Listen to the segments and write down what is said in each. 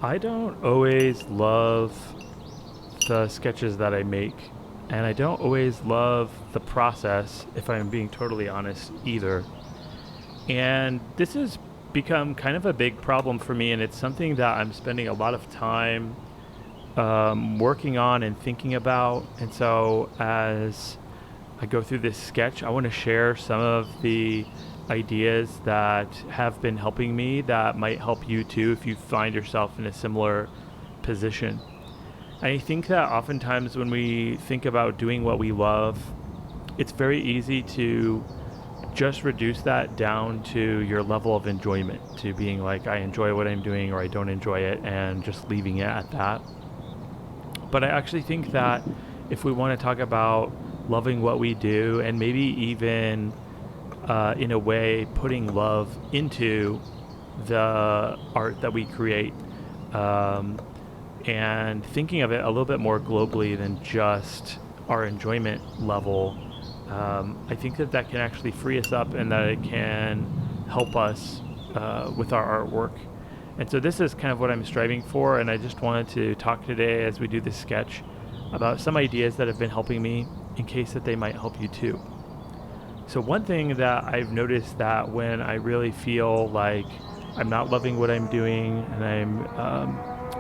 I don't always love the sketches that I make, and I don't always love the process, if I'm being totally honest, either. And this has become kind of a big problem for me, and it's something that I'm spending a lot of time working on and thinking about. And so, as I go through this sketch, I want to share some of the ideas that have been helping me that might help you too if you find yourself in a similar position. I think that oftentimes when we think about doing what we love, it's very easy to just reduce that down to your level of enjoyment, to being like, I enjoy what I'm doing or I don't enjoy it, and just leaving it at that. But I actually think that if we want to talk about loving what we do and maybe even in a way putting love into the art that we create, um, and thinking of it a little bit more globally than just our enjoyment level, I think that that can actually free us up and that it can help us with our artwork. And so this is kind of what I'm striving for, and I just wanted to talk today as we do this sketch about some ideas that have been helping me in case that they might help you too. So one thing that I've noticed that when I really feel like I'm not loving what I'm doing and I'm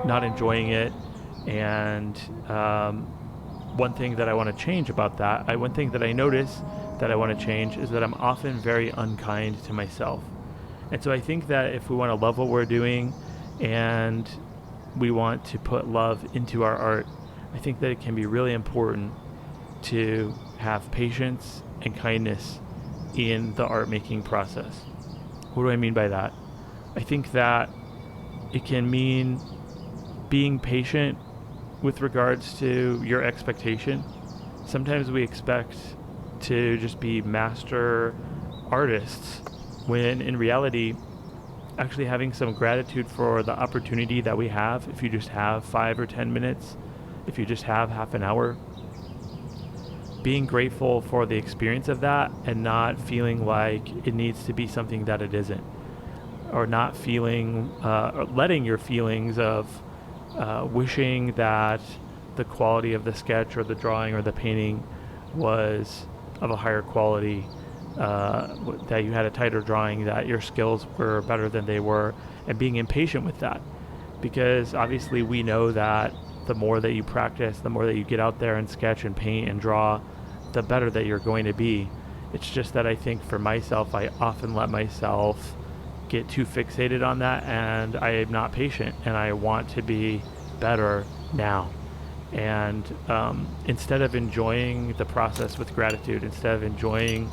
not enjoying it, and one thing that I want to change about that, one thing that I notice that I want to change is that I'm often very unkind to myself. And so I think that if we want to love what we're doing and we want to put love into our art, I think that it can be really important to have patience and kindness in the art making process. What do I mean by that? I think that it can mean being patient with regards to your expectation. Sometimes we expect to just be master artists when in reality, actually having some gratitude for the opportunity that we have, if you just have 5 or 10 minutes, if you just have half an hour, being grateful for the experience of that and not feeling like it needs to be something that it isn't, or not feeling, or letting your feelings of wishing that the quality of the sketch or the drawing or the painting was of a higher quality, that you had a tighter drawing, that your skills were better than they were, and being impatient with that. Because obviously we know that the more that you practice, the more that you get out there and sketch and paint and draw, the better that you're going to be. It's just that I think for myself, I often let myself get too fixated on that, and I am not patient, and I want to be better now. And instead of enjoying the process with gratitude, instead of enjoying,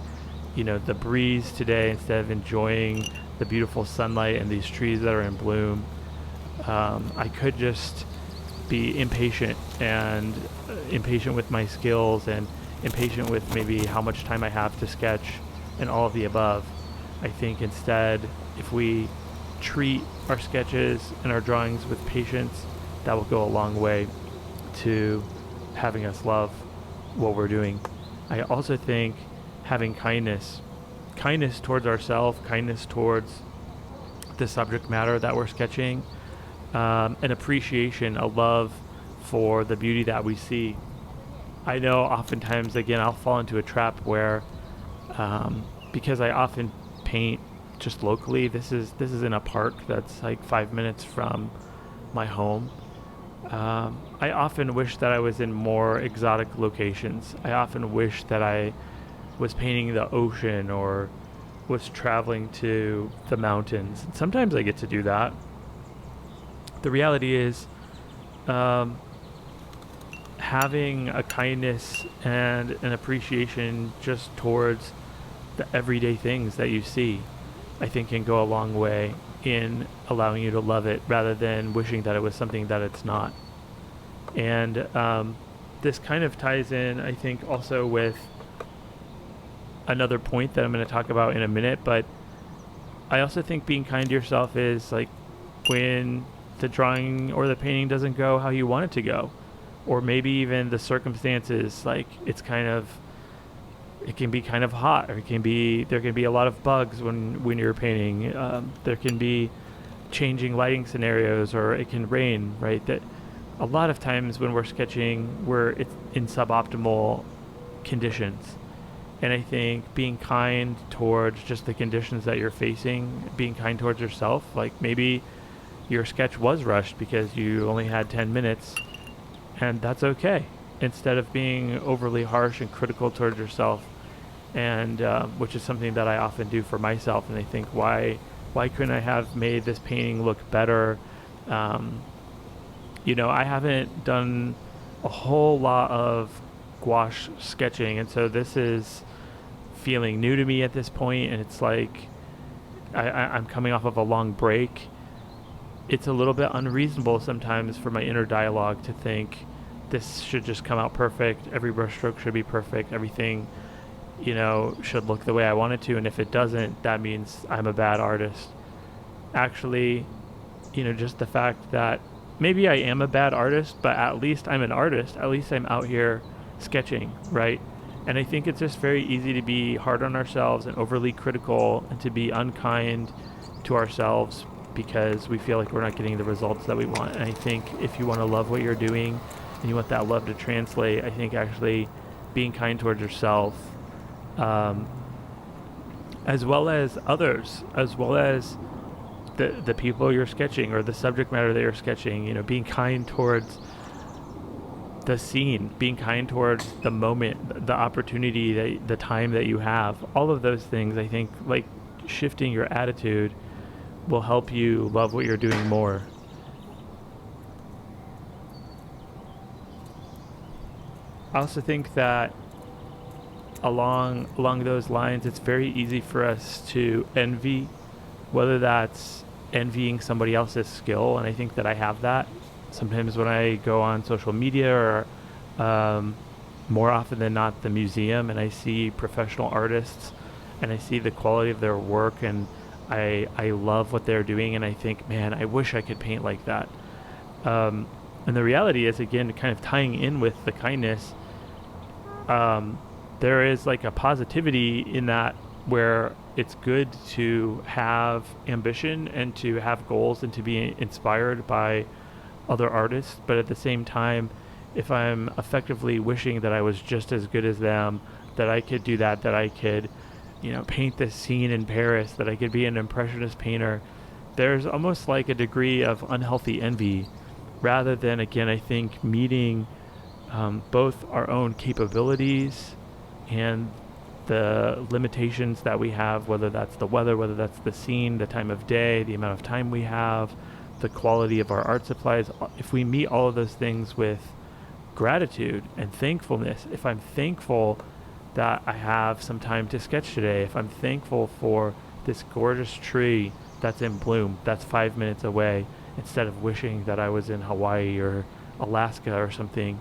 the breeze today, instead of enjoying the beautiful sunlight and these trees that are in bloom, I could just be impatient and impatient with my skills and impatient with maybe how much time I have to sketch and all of the above. I think instead, if we treat our sketches and our drawings with patience, that will go a long way to having us love what we're doing. I also think having kindness towards ourselves, kindness towards the subject matter that we're sketching, an appreciation, a love for the beauty that we see. I know oftentimes, again, I'll fall into a trap where, because I often paint just locally, this is in a park that's like 5 minutes from my home. I often wish that I was in more exotic locations. I often wish that I was painting the ocean or was traveling to the mountains. And sometimes I get to do that. The reality is, having a kindness and an appreciation just towards the everyday things that you see, I think can go a long way in allowing you to love it rather than wishing that it was something that it's not. And this kind of ties in, I think, also with another point that I'm going to talk about in a minute. But I also think being kind to yourself is like when the drawing or the painting doesn't go how you want it to go, or maybe even the circumstances, like it can be kind of hot, or there can be a lot of bugs when you're painting. There can be changing lighting scenarios, or it can rain, right? That a lot of times when we're sketching, we're it's in suboptimal conditions. And I think being kind towards just the conditions that you're facing, being kind towards yourself, like maybe your sketch was rushed because you only had 10 minutes, and that's okay. Instead of being overly harsh and critical towards yourself, and which is something that I often do for myself, and I think why couldn't I have made this painting look better? Um, I haven't done a whole lot of gouache sketching, and so this is feeling new to me at this point, and it's like I'm coming off of a long break. It's a little bit unreasonable sometimes for my inner dialogue to think this should just come out perfect, every brushstroke should be perfect, everything should look the way I want it to, and if it doesn't, that means I'm a bad artist. Actually, just the fact that maybe I am a bad artist, but at least I'm an artist, at least I'm out here sketching, right? And I think it's just very easy to be hard on ourselves and overly critical and to be unkind to ourselves because we feel like we're not getting the results that we want. And I think if you want to love what you're doing and you want that love to translate, I think actually being kind towards yourself, as well as others, as well as the people you're sketching or the subject matter that you're sketching, being kind towards the scene, being kind towards the moment, the opportunity, the time that you have, all of those things, I think, like shifting your attitude will help you love what you're doing more. I also think that along those lines, it's very easy for us to envy, whether that's envying somebody else's skill, and I think that I have that. Sometimes when I go on social media or more often than not the museum, and I see professional artists and I see the quality of their work, and I love what they're doing, and I think, man, I wish I could paint like that. And the reality is, again, kind of tying in with the kindness, there is like a positivity in that where it's good to have ambition and to have goals and to be inspired by other artists, but at the same time, if I'm effectively wishing that I was just as good as them, that I could do that I could, paint this scene in Paris, that I could be an impressionist painter, there's almost like a degree of unhealthy envy, rather than, again, I think meeting both our own capabilities and the limitations that we have, whether that's the weather, whether that's the scene, the time of day, the amount of time we have, the quality of our art supplies. If we meet all of those things with gratitude and thankfulness, if I'm thankful that I have some time to sketch today, if I'm thankful for this gorgeous tree that's in bloom, that's 5 minutes away, instead of wishing that I was in Hawaii or Alaska or something,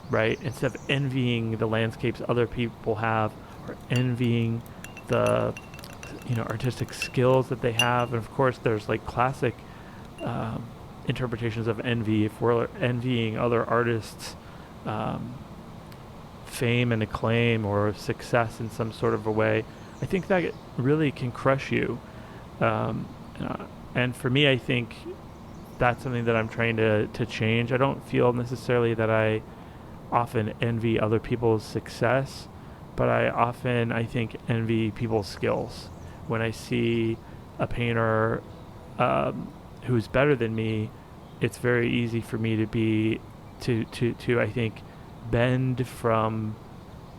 right? Instead of envying the landscapes other people have, or envying the artistic skills that they have. And of course there's like classic interpretations of envy. If we're envying other artists fame and acclaim or success in some sort of a way, I think that really can crush you. And for me, I think that's something that I'm trying to change. I don't feel necessarily that I often envy other people's success, but I think, envy people's skills. When I see a painter who's better than me, it's very easy for me to I think, bend from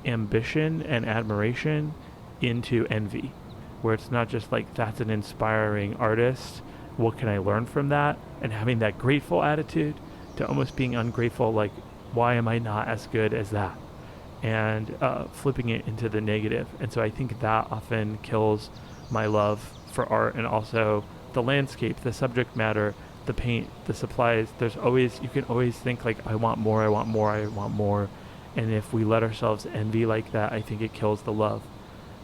ambition and admiration into envy, where it's not just like, that's an inspiring artist, what can I learn from that, and having that grateful attitude, to almost being ungrateful, like, why am I not as good as that, and flipping it into the negative. And so I think that often kills my love for art, and also the landscape, the subject matter, the paint, the supplies. You can always think like, I want more, I want more, I want more. And if we let ourselves envy like that, I think it kills the love.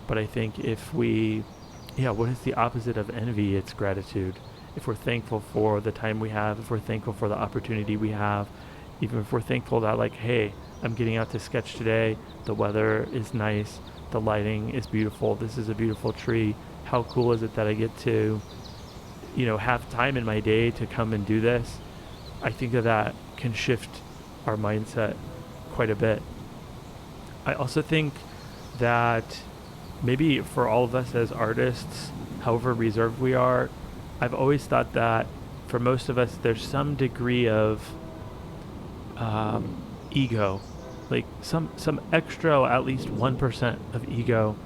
But I think if what is the opposite of envy? It's gratitude. If we're thankful for the time we have, if we're thankful for the opportunity we have, even if we're thankful that, like, hey, I'm getting out to sketch today, the weather is nice, the lighting is beautiful, this is a beautiful tree, how cool is it that I get to, have time in my day to come and do this, I think that can shift our mindset quite a bit. I also think that maybe for all of us as artists, however reserved we are, I've always thought that for most of us, there's some degree of ego, like some extra, at least 1% of ego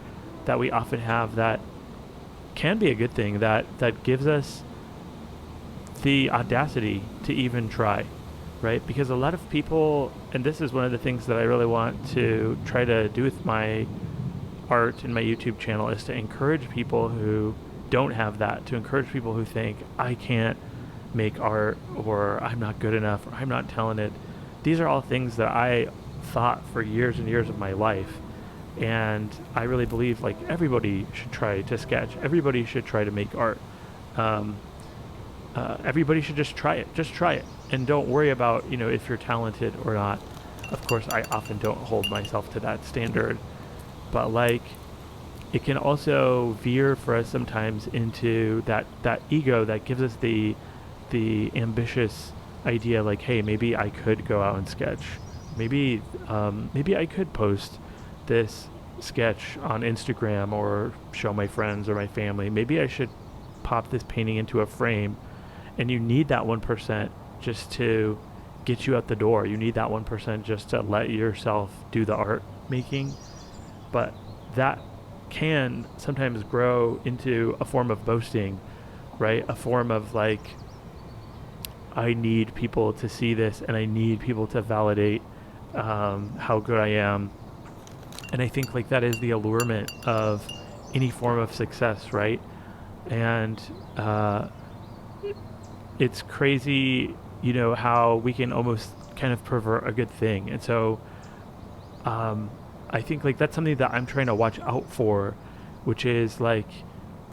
that we often have, that can be a good thing, that gives us the audacity to even try, right? Because a lot of people, and this is one of the things that I really want to try to do with my art and my YouTube channel, is to encourage people who don't have that, to encourage people who think I can't make art, or I'm not good enough, or I'm not talented. These are all things that I thought for years and years of my life. And I really believe like everybody should try to sketch. Everybody should try to make art. Everybody should just try it. Just try it. And don't worry about, if you're talented or not. Of course, I often don't hold myself to that standard. But like, it can also veer for us sometimes into that ego that gives us the ambitious idea, like, hey, maybe I could go out and sketch. Maybe I could post this sketch on Instagram or show my friends or my family. Maybe I should pop this painting into a frame. And you need that 1% just to get you out the door. You need that 1% just to let yourself do the art making. But that can sometimes grow into a form of boasting, right? A form of like, I need people to see this, and I need people to validate how good I am. And I think like that is the allurement of any form of success, right? And it's crazy, how we can almost kind of pervert a good thing. And so I think like that's something that I'm trying to watch out for, which is like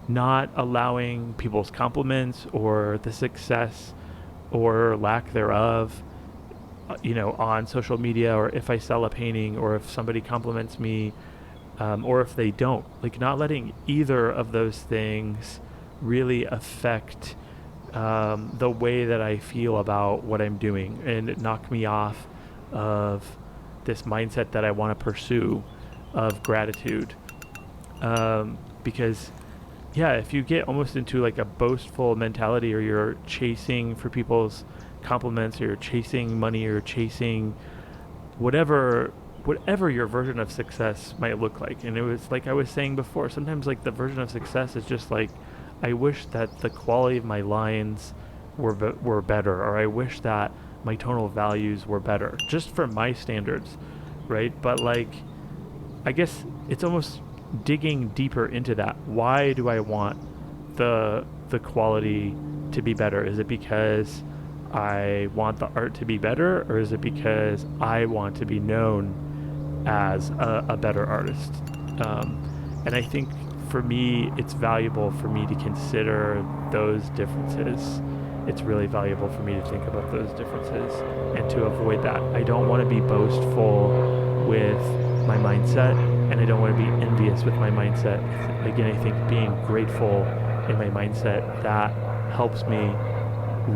not allowing people's compliments or the success or lack thereof, on social media, or if I sell a painting, or if somebody compliments me, or if they don't, like not letting either of those things really affect the way that I feel about what I'm doing, and knock me off of this mindset that I want to pursue of gratitude. Because if you get almost into like a boastful mentality, or you're chasing for people's compliments, or you're chasing money, or chasing whatever your version of success might look like. And it was like I was saying before, sometimes like the version of success is just like, I wish that the quality of my lines were better, or I wish that my tonal values were better, just for my standards, right? But like, I guess it's almost digging deeper into that. Why do I want the quality to be better? Is it because I want the art to be better, or is it because I want to be known as a better artist? And I think for me, it's valuable for me to consider those differences. It's really valuable for me to think about those differences and to avoid that. I don't want to be boastful with my mindset, and I don't want to be envious with my mindset. Again, I think being grateful in my mindset, that helps me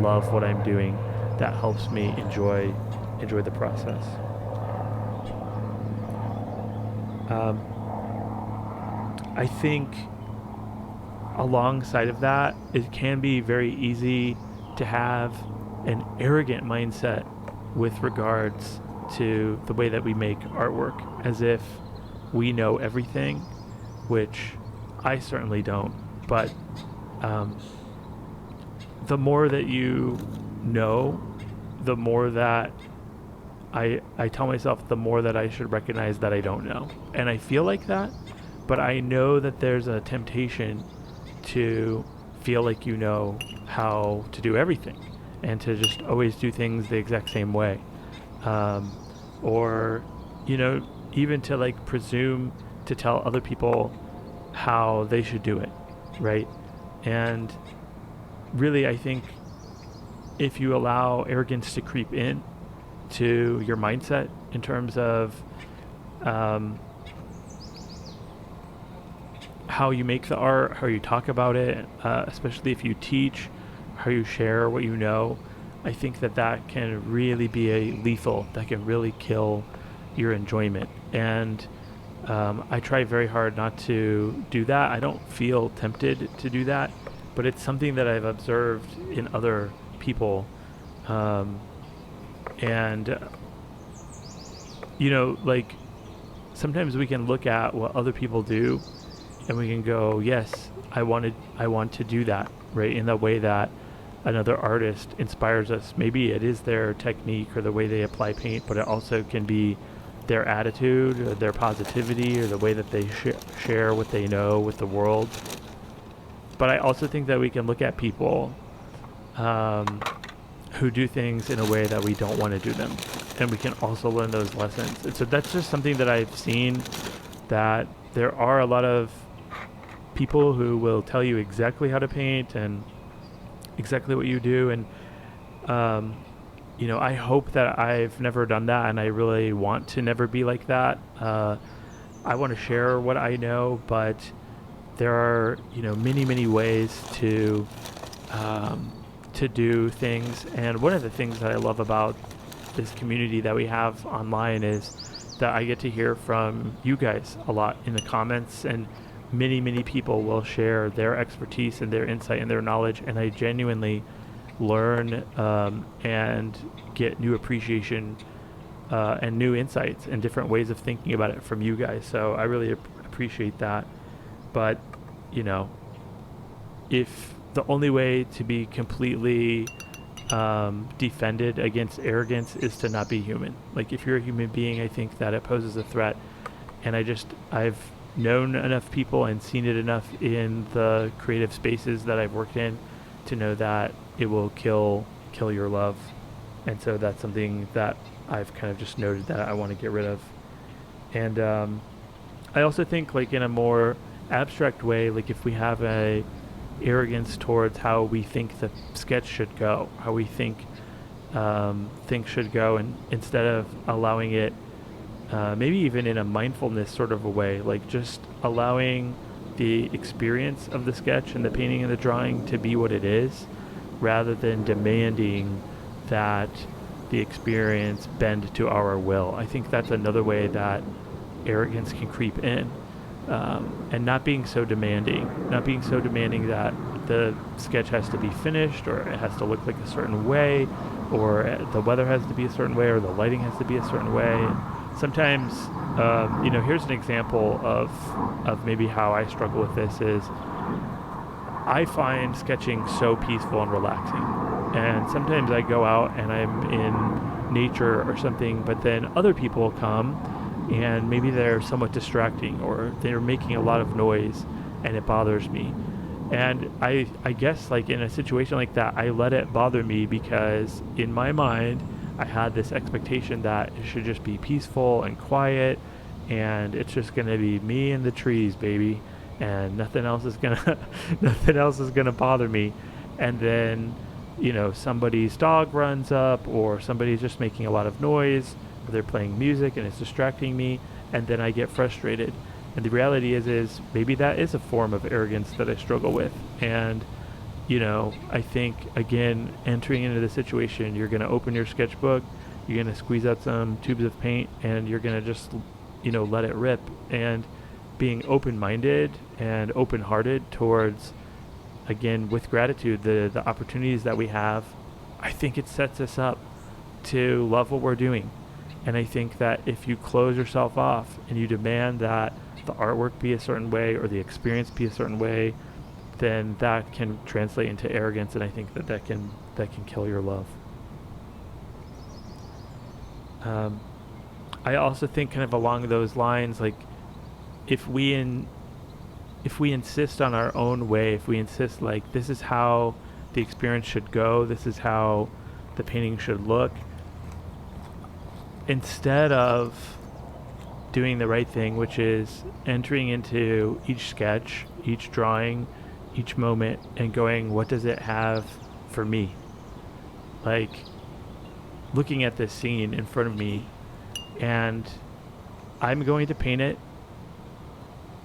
love what I'm doing. That helps me enjoy the process. I think alongside of that, it can be very easy to have an arrogant mindset with regards to the way that we make artwork, as if we know everything, which I certainly don't. But the more that you know, the more that I tell myself, the more that I should recognize that I don't know. And I feel like that, but I know that there's a temptation to feel like you know how to do everything, and to just always do things the exact same way. Or, even to like presume to tell other people how they should do it, right? And really, I think if you allow arrogance to creep in to your mindset how you make the art, how you talk about it, especially if you teach, how you share what you know. I think that that can really be a lethal, that can really kill your enjoyment. And I try very hard not to do that. I don't feel tempted to do that, but it's something that I've observed in other people. Um, and, like sometimes we can look at what other people do and we can go, yes, I want to do that, right? In the way that another artist inspires us. Maybe it is their technique or the way they apply paint, but it also can be their attitude or their positivity or the way that they share what they know with the world. But I also think that we can look at people who do things in a way that we don't want to do them, and we can also learn those lessons. And so that's just something that I've seen, that there are a lot of people who will tell you exactly how to paint and exactly what you do. And I hope that I've never done that, and I really want to never be like that. I want to share what I know, but there are many ways to do things. And one of the things that I love about this community that we have online is that I get to hear from you guys a lot in the comments, and many people will share their expertise and their insight and their knowledge, and I genuinely learn and get new appreciation and new insights and different ways of thinking about it from you guys. So I really appreciate that. But if the only way to be completely defended against arrogance is to not be human, like if you're a human being, I think that it poses a threat. And I've known enough people and seen it enough in the creative spaces that I've worked in to know that it will kill your love. And so that's something that I've kind of just noted that I want to get rid of. And I also think, like, in a more abstract way, like if we have a arrogance towards how we think the sketch should go, how we think things should go, and instead of allowing it maybe even in a mindfulness sort of a way, like just allowing the experience of the sketch and the painting and the drawing to be what it is, rather than demanding that the experience bend to our will. I think that's another way that arrogance can creep in. And not being so demanding that the sketch has to be finished, or it has to look like a certain way, or the weather has to be a certain way, or the lighting has to be a certain way. And sometimes, here's an example of maybe how I struggle with this is I find sketching so peaceful and relaxing. And sometimes I go out and I'm in nature or something, but then other people come and maybe they're somewhat distracting, or they're making a lot of noise and it bothers me. And I guess, like, in a situation like that, I let it bother me because in my mind I had this expectation that it should just be peaceful and quiet, and it's just going to be me and the trees, baby, and nothing else is going to bother me. And then somebody's dog runs up, or somebody's just making a lot of noise, or they're playing music and it's distracting me, and then I get frustrated. And the reality is maybe that is a form of arrogance that I struggle with. And I think, again, entering into the situation, you're going to open your sketchbook, you're going to squeeze out some tubes of paint, and you're going to just let it rip. And being open-minded and open-hearted towards, again, with gratitude, the opportunities that we have, I think it sets us up to love what we're doing. And I think that if you close yourself off and you demand that the artwork be a certain way or the experience be a certain way, then that can translate into arrogance, and I think that can kill your love. I also think, kind of along those lines, like if we insist on our own way, if we insist, like, this is how the experience should go, this is how the painting should look, instead of doing the right thing, which is entering into each sketch, each drawing, each moment, and going, what does it have for me? Like, looking at this scene in front of me, and I'm going to paint it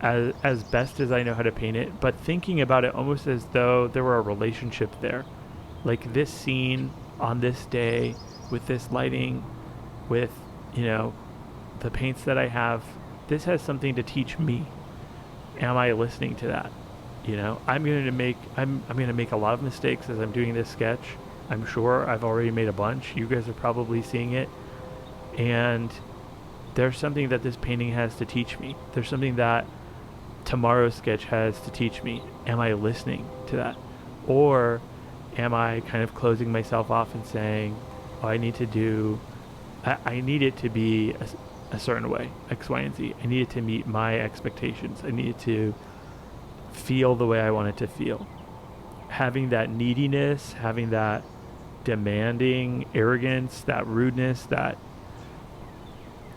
as best as I know how to paint it, but thinking about it almost as though there were a relationship there. Like this scene on this day with this lighting, with, you know, the paints that I have, this has something to teach me. Am I listening to that? You know, I'm going to make a lot of mistakes as I'm doing this sketch. I'm sure I've already made a bunch. You guys are probably seeing it. And there's something that this painting has to teach me. There's something that tomorrow's sketch has to teach me. Am I listening to that? Or am I kind of closing myself off and saying, oh, I need it to be a certain way, X, Y, and Z. I need it to meet my expectations. I need it to feel the way I want it to feel. Having that neediness, having that demanding arrogance, that rudeness, that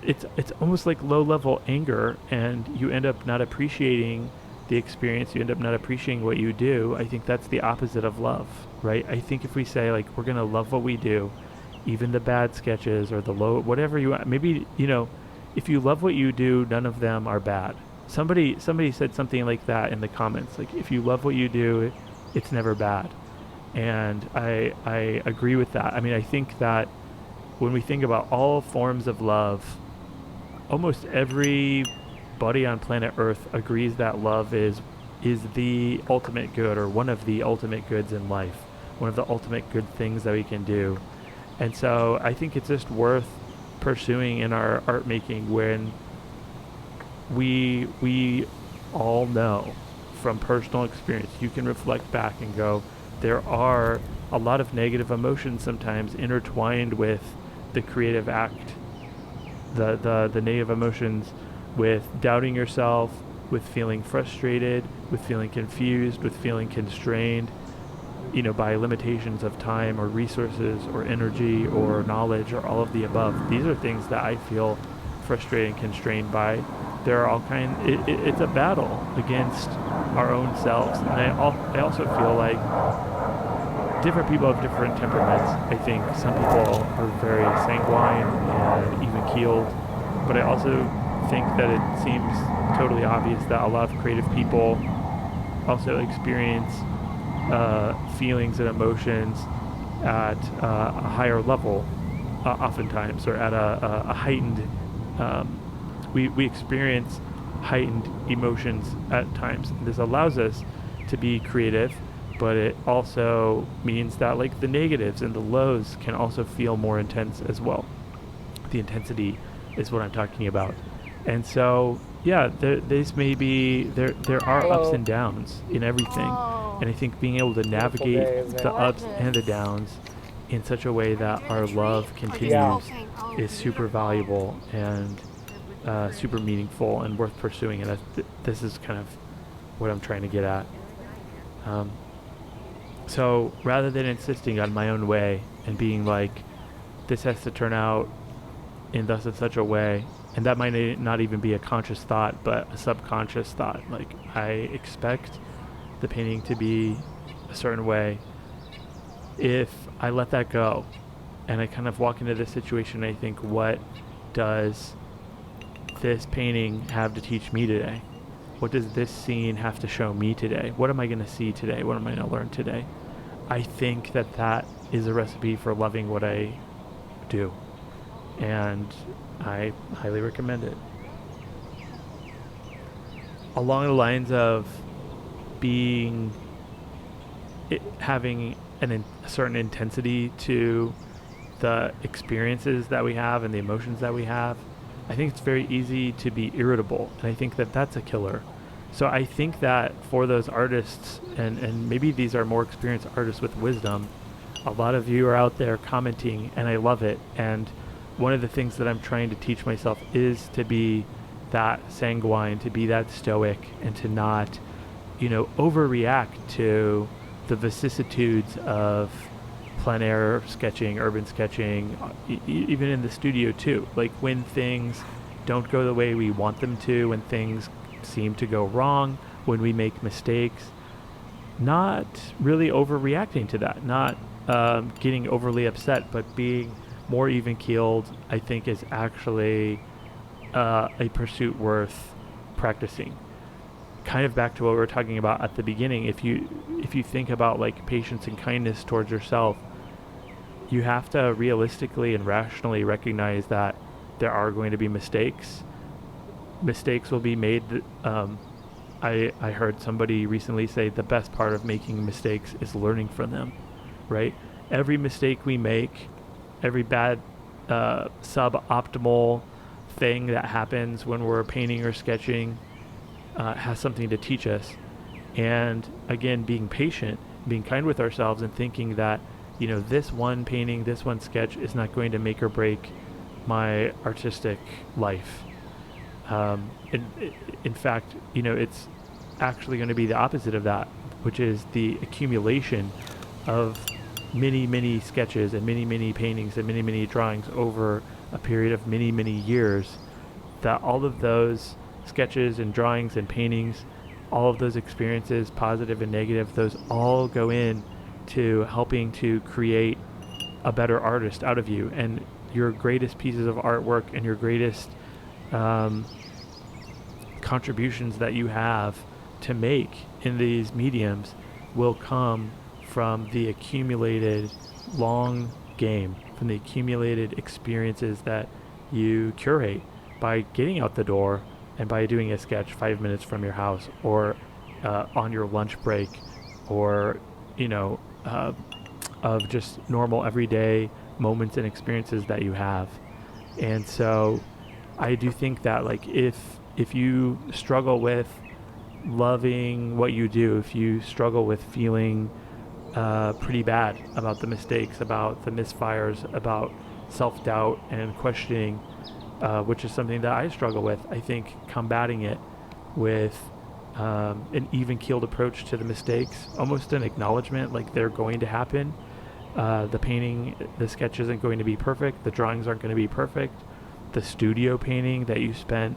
it's almost like low level anger, and you end up not appreciating the experience. You end up not appreciating what you do. I think that's the opposite of love, right? I think if we say like we're gonna love what we do, even the bad sketches or the low, whatever you want, maybe, you know, if you love what you do, none of them are bad. Somebody said something like that in the comments, like if you love what you do, it's never bad. And I agree with that. I mean, I think that when we think about all forms of love, almost everybody on planet Earth agrees that love is the ultimate good, or one of the ultimate goods in life, one of the ultimate good things that we can do. And so I think it's just worth pursuing in our art making when we all know from personal experience. You can reflect back and go, there are a lot of negative emotions sometimes intertwined with the creative act. The negative emotions with doubting yourself, with feeling frustrated, with feeling confused, with feeling constrained, you know, by limitations of time or resources or energy or knowledge or all of the above. These are things that I feel frustrated and constrained by. There are all kinds. It's a battle against our own selves, and I also feel like different people have different temperaments. I think some people are very sanguine and even keeled, but I also think that it seems totally obvious that a lot of creative people also experience feelings and emotions at a higher level, oftentimes, or at a heightened. We experience heightened emotions at times. This allows us to be creative, but it also means that like the negatives and the lows can also feel more intense as well. The intensity is what I'm talking about. And so, yeah, there are ups and downs in everything. And I think being able to navigate the ups and the downs in such a way that our love continues is super valuable and super meaningful and worth pursuing. And this is kind of what I'm trying to get at. So rather than insisting on my own way and being like, this has to turn out in thus and such a way, and that might not even be a conscious thought, but a subconscious thought. Like, I expect the painting to be a certain way. If I let that go and I kind of walk into this situation, I think, what does this painting have to teach me today? What does this scene have to show me today? What am I going to see today? What am I going to learn today? I think that is a recipe for loving what I do. And I highly recommend it. Along the lines of having a certain intensity to the experiences that we have and the emotions that we have, I think it's very easy to be irritable, and I think that that's a killer. So I think that for those artists, and maybe these are more experienced artists with wisdom, a lot of you are out there commenting, and I love it. And one of the things that I'm trying to teach myself is to be that sanguine, to be that stoic, and to not, overreact to the vicissitudes of plein air sketching, urban sketching, even in the studio too. Like when things don't go the way we want them to, when things seem to go wrong, when we make mistakes, not really overreacting to that, not getting overly upset, but being more even-keeled, I think is actually a pursuit worth practicing. kind of back to what we were talking about at the beginning, if you think about like patience and kindness towards yourself, you have to realistically and rationally recognize that there are going to be mistakes. Mistakes will be made. I heard somebody recently say the best part of making mistakes is learning from them, right? Every mistake we make, every bad suboptimal thing that happens when we're painting or sketching has something to teach us. And again, being patient, being kind with ourselves, and thinking that, this one painting, this one sketch is not going to make or break my artistic life. In fact, it's actually going to be the opposite of that, which is the accumulation of many, many sketches and many, many paintings and many, many drawings over a period of many, many years, that all of those sketches and drawings and paintings, all of those experiences, positive and negative, those all go in to helping to create a better artist out of you. And your greatest pieces of artwork and your greatest contributions that you have to make in these mediums will come from the accumulated long game, from the accumulated experiences that you curate by getting out the door and by doing a sketch 5 minutes from your house, or on your lunch break, or of just normal everyday moments and experiences that you have. And so I do think that, like, if you struggle with loving what you do, if you struggle with feeling pretty bad about the mistakes, about the misfires, about self-doubt and questioning, which is something that I struggle with, I think combating it with an even-keeled approach to the mistakes, almost an acknowledgement like they're going to happen. The painting, the sketch isn't going to be perfect. The drawings aren't going to be perfect. The studio painting that you spent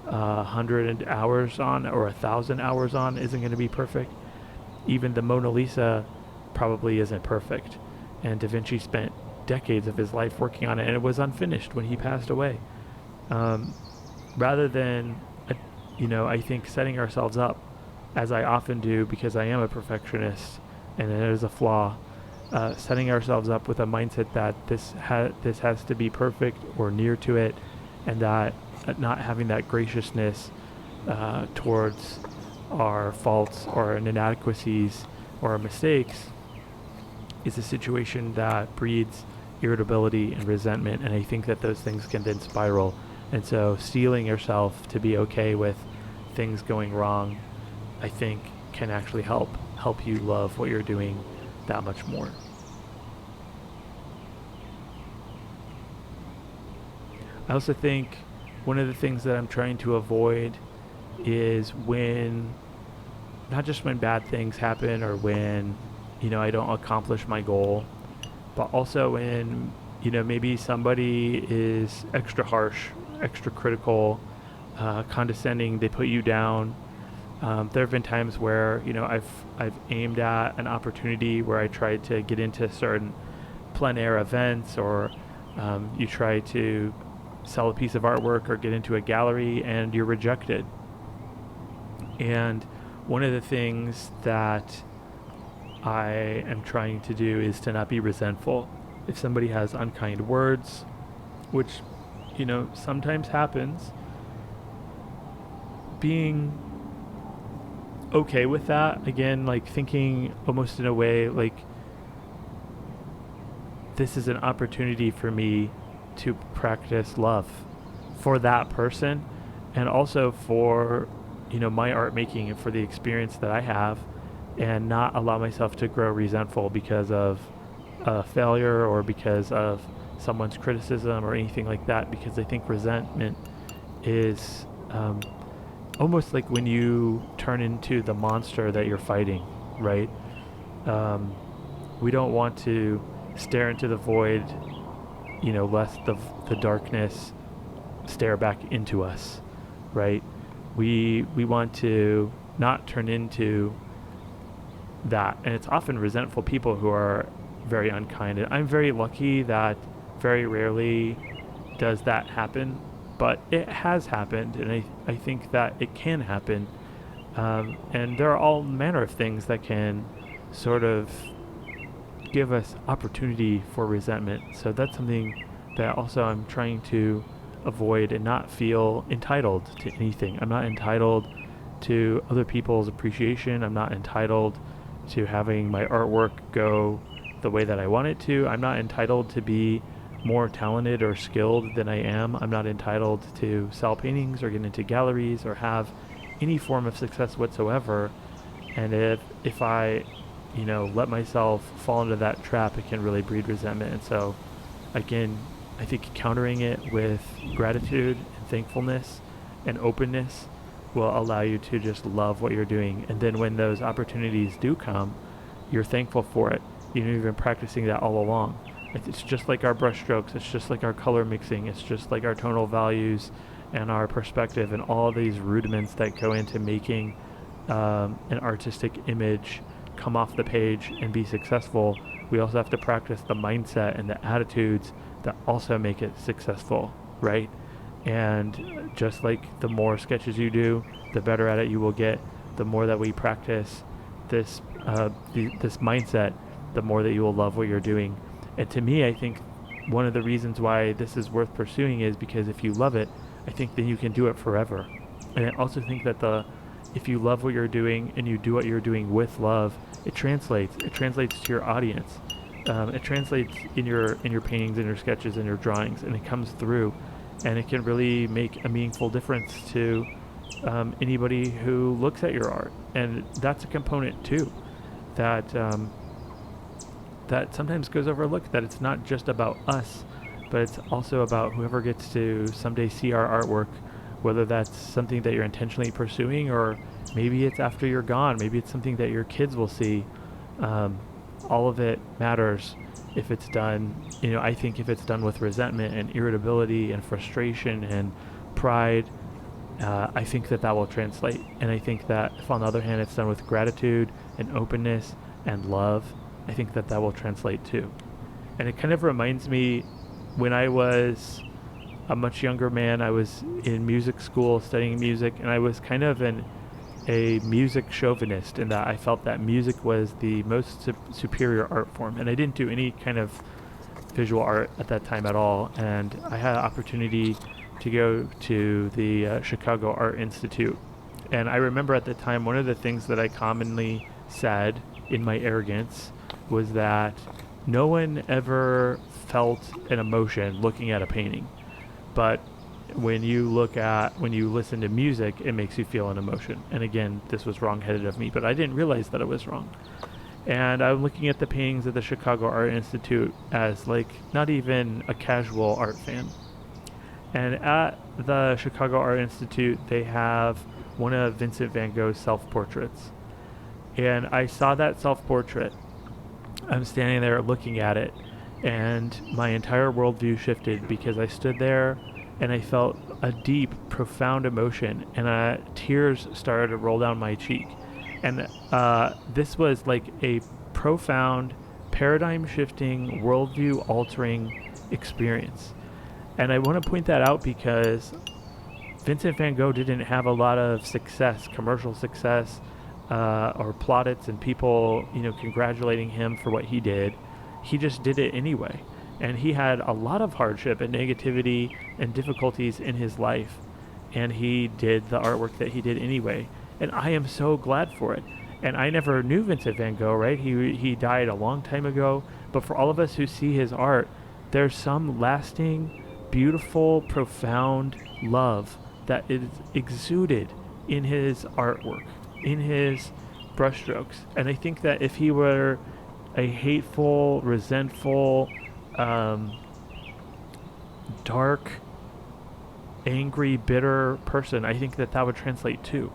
100 hours on or 1,000 hours on isn't going to be perfect. Even the Mona Lisa probably isn't perfect. And Da Vinci spent decades of his life working on it, and it was unfinished when he passed away. Rather than, I think setting ourselves up, as I often do because I am a perfectionist and it is a flaw, setting ourselves up with a mindset that this has to be perfect or near to it, and that not having that graciousness towards our faults or inadequacies or our mistakes is a situation that breeds irritability and resentment, and I think that those things can then spiral. And so steeling yourself to be okay with things going wrong, I think, can actually help you love what you're doing that much more. I also think one of the things that I'm trying to avoid is not just when bad things happen or when, I don't accomplish my goal, but also when, maybe somebody is extra harsh, extra critical, condescending, they put you down. There have been times where, I've aimed at an opportunity where I tried to get into certain plein air events, or you try to sell a piece of artwork or get into a gallery and you're rejected. And one of the things that I am trying to do is to not be resentful. If somebody has unkind words, which, sometimes happens, being okay with that, again, like thinking almost in a way like this is an opportunity for me to practice love for that person, and also for, my art making and for the experience that I have, and not allow myself to grow resentful because of a failure or because of someone's criticism or anything like that, because I think resentment is almost like when you turn into the monster that you're fighting, right? We don't want to stare into the void, lest the darkness stare back into us, right? We want to not turn into that, and it's often resentful people who are very unkind. And I'm very lucky that very rarely does that happen, but it has happened, and I think that it can happen And there are all manner of things that can sort of give us opportunity for resentment. So that's something that also I'm trying to avoid and not feel entitled to anything. I'm not entitled to other people's appreciation. I'm not entitled to having my artwork go the way that I want it to. I'm not entitled to be more talented or skilled than I am. I'm not entitled to sell paintings or get into galleries or have any form of success whatsoever. And if I, let myself fall into that trap, it can really breed resentment. And so, again, I think countering it with gratitude and thankfulness and openness will allow you to just love what you're doing. And then when those opportunities do come, you're thankful for it. You've been practicing that all along. It's just like our brush strokes. It's just like our color mixing. It's just like our tonal values and our perspective and all these rudiments that go into making an artistic image come off the page and be successful. We also have to practice the mindset and the attitudes that also make it successful, right? And just like the more sketches you do, the better at it you will get. The more that we practice this this mindset, the more that you will love what you're doing. And to me, I think one of the reasons why this is worth pursuing is because if you love it, I think then you can do it forever. And I also think that if you love what you're doing and you do what you're doing with love, it translates. It translates to your audience. It translates in your paintings, in your sketches, in your drawings, and it comes through. And it can really make a meaningful difference to anybody who looks at your art. And that's a component too, that sometimes goes overlooked, that it's not just about us, but it's also about whoever gets to someday see our artwork, whether that's something that you're intentionally pursuing or maybe it's after you're gone, maybe it's something that your kids will see. All of it matters if it's done, I think if it's done with resentment and irritability and frustration and pride, I think that will translate. And I think that if on the other hand it's done with gratitude and openness and love, I think that will translate too. And it kind of reminds me when I was a much younger man, I was in music school studying music, and I was kind of a music chauvinist in that I felt that music was the most superior art form. And I didn't do any kind of visual art at that time at all. And I had an opportunity to go to the Chicago Art Institute. And I remember at the time, one of the things that I commonly said in my arrogance was that no one ever felt an emotion looking at a painting. But when you listen to music, it makes you feel an emotion. And again, this was wrong-headed of me, but I didn't realize that it was wrong. And I'm looking at the paintings at the Chicago Art Institute as not even a casual art fan. And at the Chicago Art Institute, they have one of Vincent van Gogh's self-portraits. And I saw that self-portrait. I'm standing there looking at it, and my entire worldview shifted because I stood there and I felt a deep, profound emotion, and tears started to roll down my cheek. And this was like a profound, paradigm-shifting, worldview-altering experience. And I want to point that out because Vincent van Gogh didn't have a lot of success, commercial success, or plaudits and people, congratulating him for what he did. He just did it anyway. And he had a lot of hardship and negativity and difficulties in his life. And he did the artwork that he did anyway. And I am so glad for it. And I never knew Vincent van Gogh, right? He died a long time ago. But for all of us who see his art, there's some lasting, beautiful, profound love that is exuded in his artwork, in his brushstrokes. And I think that if he were a hateful, resentful, dark, angry, bitter person, I think that would translate too.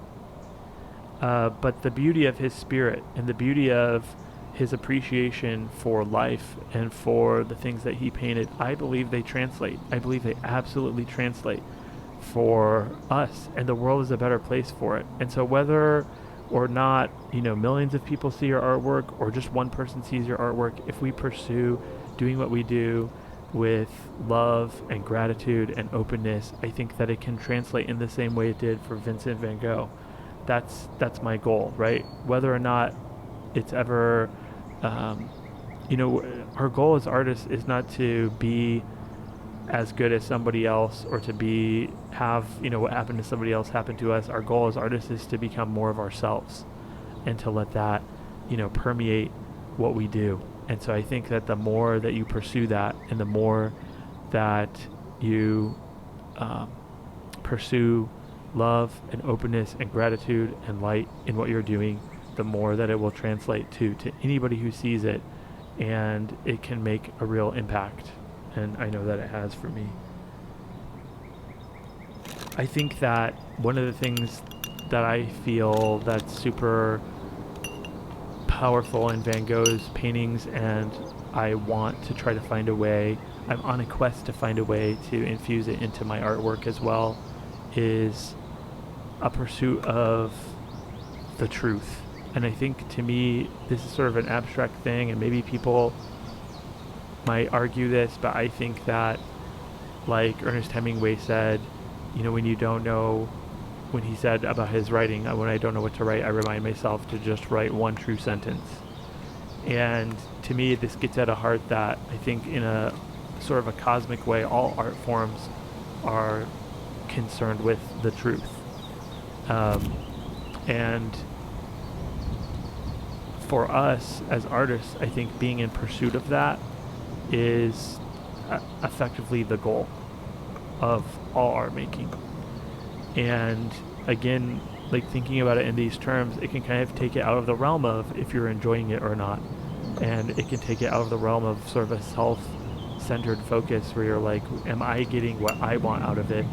But the beauty of his spirit and the beauty of his appreciation for life and for the things that he painted, I believe they translate. I believe they absolutely translate for us, and the world is a better place for it. And so whether or not, millions of people see your artwork or just one person sees your artwork, if we pursue doing what we do with love and gratitude and openness, I think that it can translate in the same way it did for Vincent van Gogh. that's my goal, right? Whether or not it's ever, um, our goal as artists is not to be as good as somebody else, or to be have what happened to somebody else happen to us. Our goal as artists is to become more of ourselves, and to let that permeate what we do. And so I think that the more that you pursue that, and the more that you pursue love and openness and gratitude and light in what you're doing, the more that it will translate to anybody who sees it, and it can make a real impact. And I know that it has for me. I think that one of the things that I feel that's super powerful in Van Gogh's paintings, and I want to try to find a way, I'm on a quest to find a way to infuse it into my artwork as well, is a pursuit of the truth. And I think, to me, this is sort of an abstract thing, and maybe people might argue this, but I think that, like Ernest Hemingway said, when you don't know, when he said about his writing, when I don't know what to write, I remind myself to just write one true sentence. And to me, this gets at a heart that I think, in a sort of a cosmic way, all art forms are concerned with the truth. And for us as artists, I think being in pursuit of that is effectively the goal of all art making. And again, like, thinking about it in these terms, it can kind of take it out of the realm of if you're enjoying it or not. And it can take it out of the realm of sort of a self-centered focus where you're like, am I getting what I want out of it?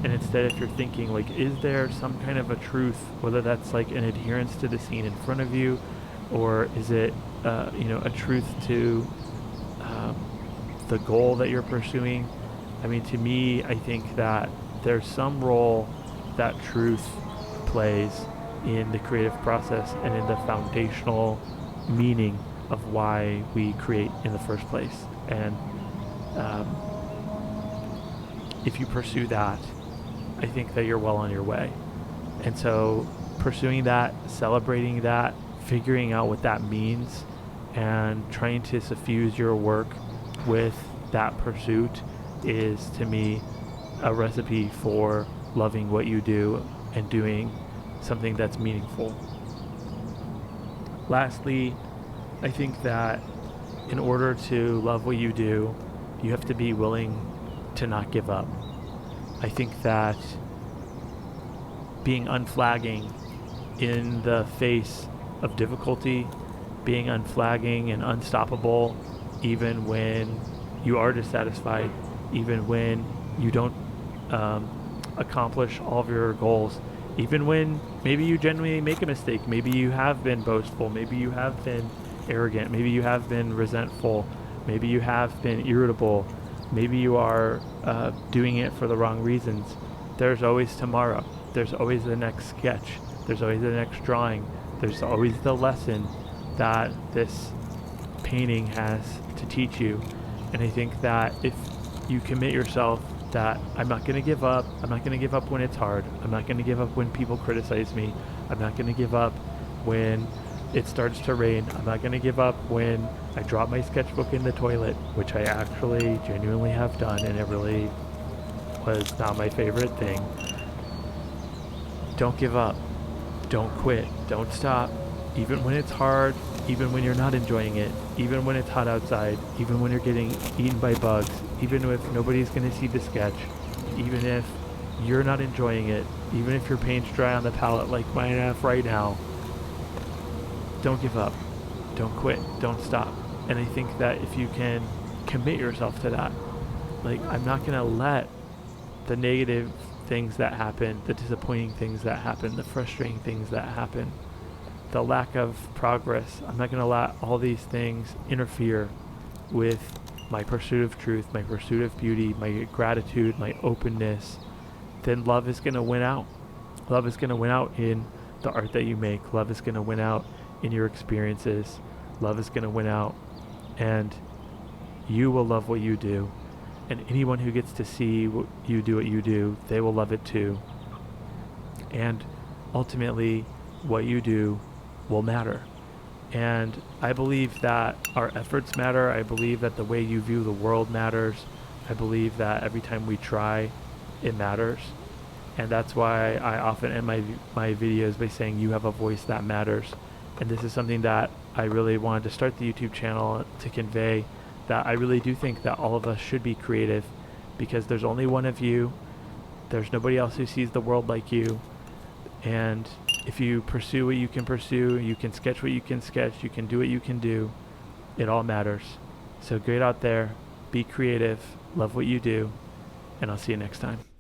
And instead, if you're thinking, like, is there some kind of a truth, whether that's like an adherence to the scene in front of you, or is it a truth to the goal that you're pursuing? I mean, to me, I think that there's some role that truth plays in the creative process and in the foundational meaning of why we create in the first place. And if you pursue that, I think that you're well on your way. And so pursuing that, celebrating that, figuring out what that means, and trying to suffuse your work with that pursuit is, to me, a recipe for loving what you do and doing something that's meaningful. Lastly, I think that in order to love what you do, you have to be willing to not give up. I think that being unflagging in the face of difficulty, being unflagging and unstoppable, even when you are dissatisfied, even when you don't accomplish all of your goals, even when maybe you genuinely make a mistake, maybe you have been boastful, maybe you have been arrogant, maybe you have been resentful, maybe you have been irritable, maybe you are doing it for the wrong reasons. There's always tomorrow. There's always the next sketch. There's always the next drawing. There's always the lesson that this painting has to teach you. And I think that if you commit yourself that I'm not going to give up, I'm not going to give up when it's hard, I'm not going to give up when people criticize me, I'm not going to give up when it starts to rain, I'm not going to give up when I drop my sketchbook in the toilet, which I actually genuinely have done, and it really was not my favorite thing. Don't give up. Don't quit. Don't stop. Even when it's hard, even when you're not enjoying it, even when it's hot outside, even when you're getting eaten by bugs, even if nobody's going to see the sketch, even if you're not enjoying it, even if your paint's dry on the palette like mine have right now, don't give up. Don't quit. Don't stop. And I think that if you can commit yourself to that, like, I'm not going to let the negative things that happen, the disappointing things that happen, the frustrating things that happen, the lack of progress, I'm not going to let all these things interfere with my pursuit of truth, my pursuit of beauty, my gratitude, my openness. Then love is going to win out. Love is going to win out in the art that you make. Love is going to win out in your experiences. Love is going to win out, and you will love what you do. And anyone who gets to see what you do, they will love it too. And ultimately what you do will matter. And I believe that our efforts matter. I believe that the way you view the world matters. I believe that every time we try, it matters. And that's why I often end my videos by saying you have a voice that matters. And this is something that I really wanted to start the YouTube channel to convey, that I really do think that all of us should be creative, because there's only one of you. There's nobody else who sees the world like you. And if you pursue what you can sketch what you can sketch, you can do what you can do, it all matters. So get out there, be creative, love what you do, and I'll see you next time.